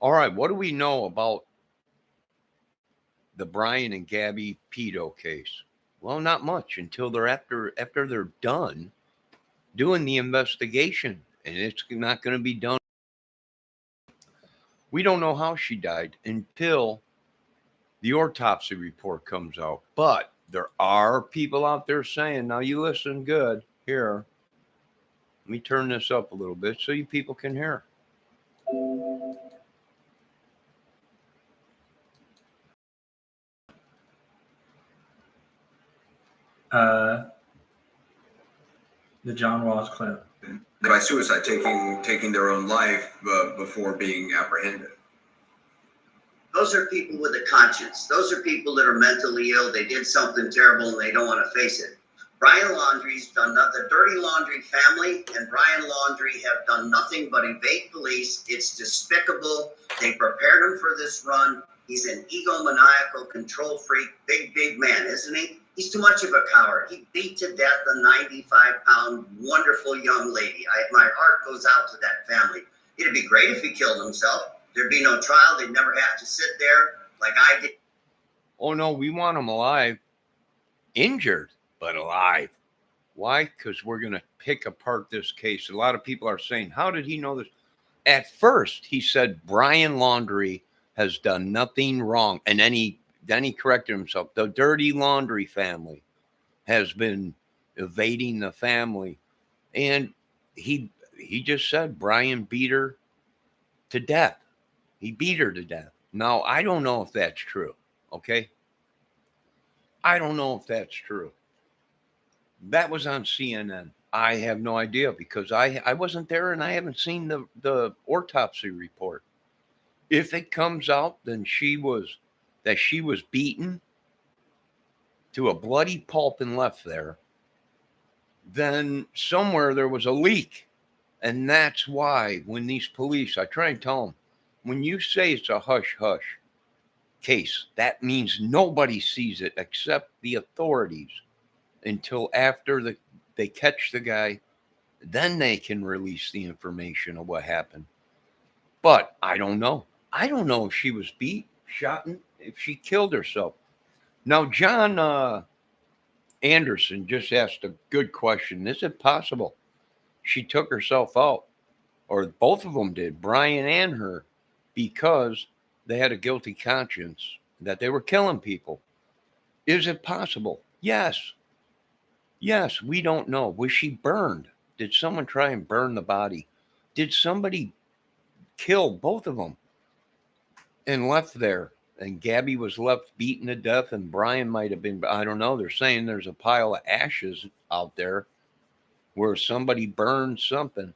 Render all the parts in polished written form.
All right, what do we know about the Brian and Gabby pedo case? Well, not much until they're after they're done doing the investigation, and it's not going to be done. We don't know how she died until the autopsy report comes out. But there are people out there saying, now you listen good here. Let me turn this up a little bit so you people can hear. The John Walsh clip. By suicide, taking their own life before being apprehended. Those are people with a conscience. Those are people that are mentally ill. They did something terrible and they don't want to face it. Brian Laundrie's done nothing. The Dirty Laundry family and Brian Laundrie have done nothing but evade police. It's despicable. They prepared him for this run. He's an egomaniacal control freak, big man, isn't he? He's too much of a coward. He beat to death a 95-pound, wonderful young lady. My heart goes out to that family. It'd be great if he killed himself. There'd be no trial. They'd never have to sit there like I did. Oh, no, we want him alive. Injured, but alive. Why? Because we're going to pick apart this case. A lot of people are saying, how did he know this? At first, he said Brian Laundrie has done nothing wrong. And then he corrected himself. The Dirty Laundry family has been evading the family. And he just said Brian beat her to death. He beat her to death. Now, I don't know if that's true, okay? I don't know if that's true. That was on CNN. I have no idea because I wasn't there and I haven't seen the autopsy report. If it comes out then she was beaten to a bloody pulp and left there, then somewhere there was a leak. And that's why when these police, I try and tell them, when you say it's a hush-hush case, that means nobody sees it except the authorities until after they catch the guy. Then they can release the information of what happened. But I don't know. I don't know if she was beat, shot, if she killed herself. Now, John Anderson just asked a good question. Is it possible she took herself out, or both of them did, Brian and her, because they had a guilty conscience that they were killing people? Is it possible? Yes. Yes, we don't know. Was she burned? Did someone try and burn the body? Did somebody kill both of them and left there? And Gabby was left beaten to death and Brian might have been, I don't know. They're saying there's a pile of ashes out there where somebody burned something.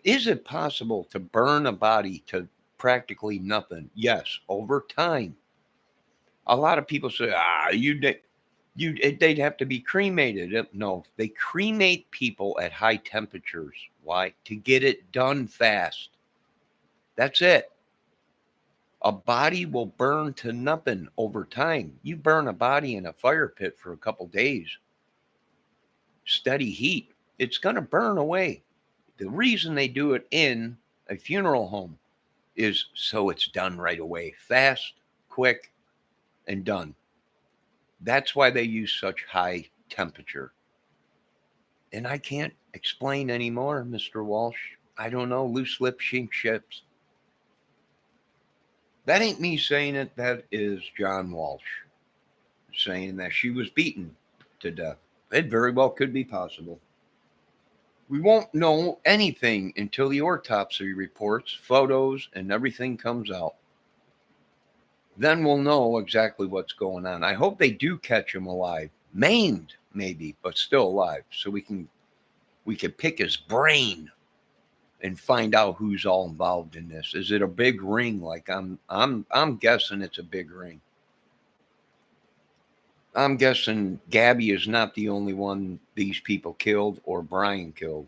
Is it possible to burn a body to practically nothing? Yes, over time. A lot of people say, they'd have to be cremated. No, they cremate people at high temperatures. Why? To get it done fast. That's it. A body will burn to nothing over time. You burn a body in a fire pit for a couple days, steady heat, it's going to burn away. The reason they do it in a funeral home is so it's done right away, fast, quick, and done. That's why they use such high temperature. And I can't explain anymore, Mr. Walsh. I don't know, loose lip sink ships. That ain't me saying it. That is John Walsh saying that she was beaten to death. It very well could be possible. We won't know anything until the autopsy reports, photos, and everything comes out. Then we'll know exactly what's going on. I hope they do catch him alive. Maimed, maybe, but still alive. So we can pick his brain and find out who's all involved in this. Is it a big ring? Like I'm guessing it's a big ring. I'm guessing Gabby is not the only one these people killed or Brian killed.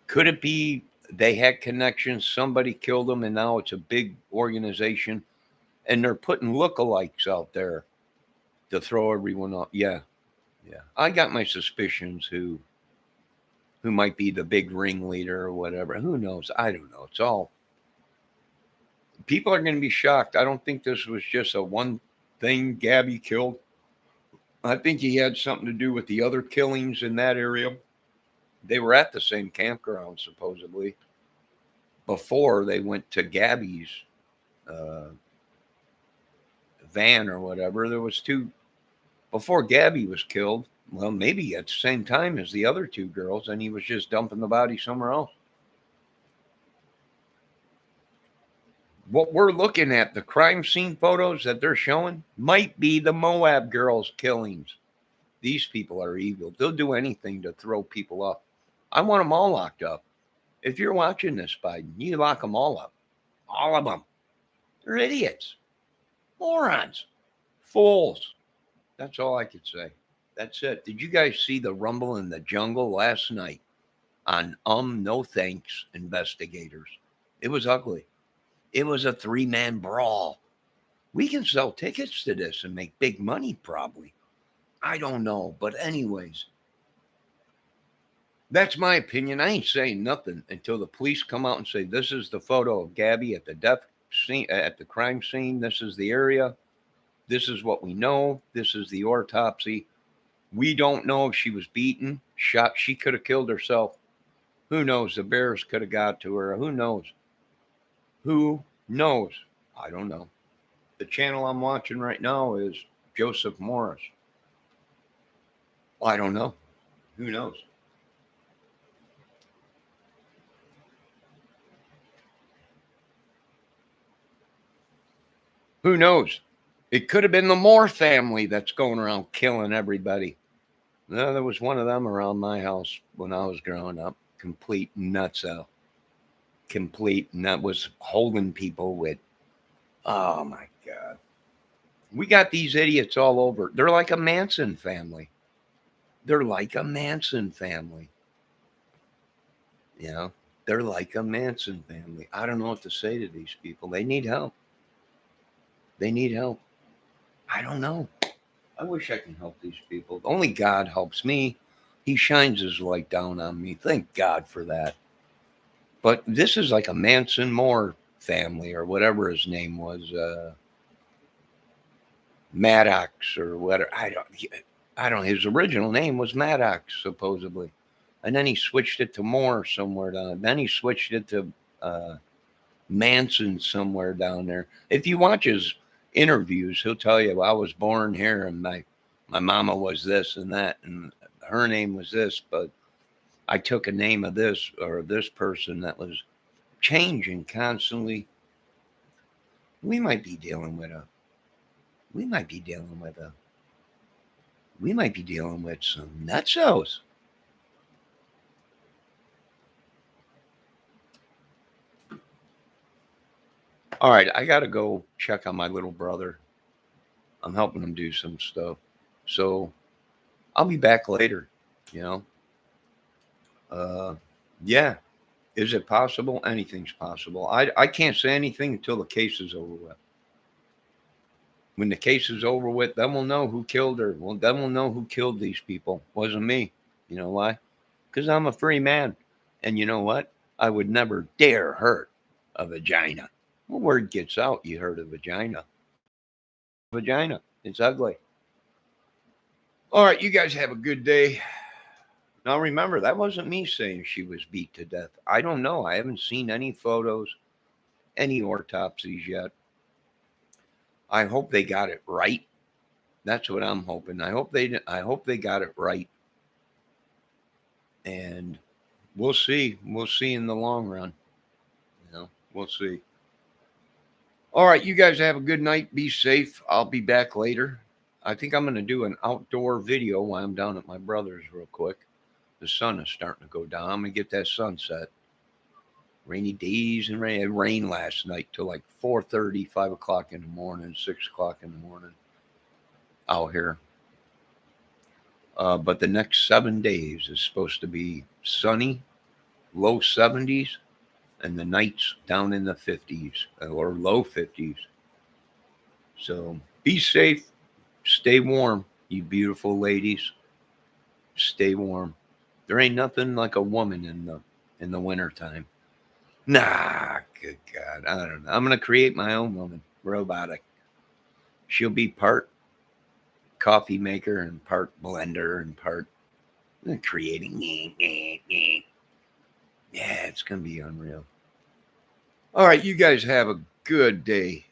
Could it be they had connections, somebody killed them, and now it's a big organization, and they're putting lookalikes out there to throw everyone off? Yeah. I got my suspicions who might be the big ringleader or whatever. Who knows? I don't know. It's all people are going to be shocked. I don't think this was just a one thing Gabby killed. I think he had something to do with the other killings in that area. They were at the same campground, supposedly, before they went to Gabby's uh, van or whatever. There was two before Gabby was killed. Well, maybe at the same time as the other two girls, and he was just dumping the body somewhere else. What we're looking at, the crime scene photos that they're showing, might be the Moab girls' killings. These people are evil. They'll do anything to throw people up. I want them all locked up. If you're watching this, Biden, you lock them all up. All of them. They're idiots. Morons. Fools. That's all I could say. That's it. Did you guys see the rumble in the jungle last night on no thanks investigators? It was ugly. It was a 3-man brawl. We can sell tickets to this and make big money probably. I don't know. But anyways, that's my opinion. I ain't saying nothing until the police come out and say, this is the photo of Gabby at the death scene, at the crime scene. This is the area. This is what we know. This is the autopsy. We don't know if she was beaten, shot. She could have killed herself. Who knows? The bears could have got to her. Who knows? Who knows? I don't know. The channel I'm watching right now is Joseph Morris. I don't know. Who knows? Who knows? It could have been the Moore family that's going around killing everybody. No, there was one of them around my house when I was growing up. Complete nutso. Complete nut, was holding people with, oh my God. We got these idiots all over. They're like a Manson family. They're like a Manson family. You know, they're like a Manson family. I don't know what to say to these people. They need help. They need help. I don't know. I wish I can help these people. Only God helps me. He shines his light down on me. Thank God for that. But this is like a Manson Moore family or whatever his name was. Maddox or whatever. I don't. His original name was Maddox, supposedly. And then he switched it to Moore somewhere down. Then he switched it to Manson somewhere down there. If you watch his interviews, he'll tell you, well, I was born here and my mama was this and that and her name was this, but I took a name of this or this person that was changing constantly. We might be dealing with some nutsos. All right, I got to go check on my little brother. I'm helping him do some stuff. So I'll be back later, you know. Yeah. Is it possible? Anything's possible. I can't say anything until the case is over with. When the case is over with, then we'll know who killed her. Well, then we'll know who killed these people. Wasn't me. You know why? Because I'm a free man. And you know what? I would never dare hurt a vagina. Well, word gets out, you heard of vagina. Vagina. It's ugly. All right, you guys have a good day. Now remember, that wasn't me saying she was beat to death. I don't know. I haven't seen any photos, any autopsies yet. I hope they got it right. That's what I'm hoping. I hope they got it right. And we'll see. We'll see in the long run. You know, we'll see. All right, you guys have a good night. Be safe. I'll be back later. I think I'm going to do an outdoor video while I'm down at my brother's real quick. The sun is starting to go down. I'm going to get that sunset. Rainy days and rain. It rained last night till like 4:30, 5 o'clock in the morning, 6 o'clock in the morning out here. But the next 7 days is supposed to be sunny, low 70s, and the nights down in the 50s or low 50s. So be safe. Stay warm, you beautiful ladies. Stay warm. There ain't nothing like a woman in the wintertime. Nah, good God. I don't know. I'm going to create my own woman, robotic. She'll be part coffee maker and part blender and part creating. Yeah, it's going to be unreal. All right, you guys have a good day.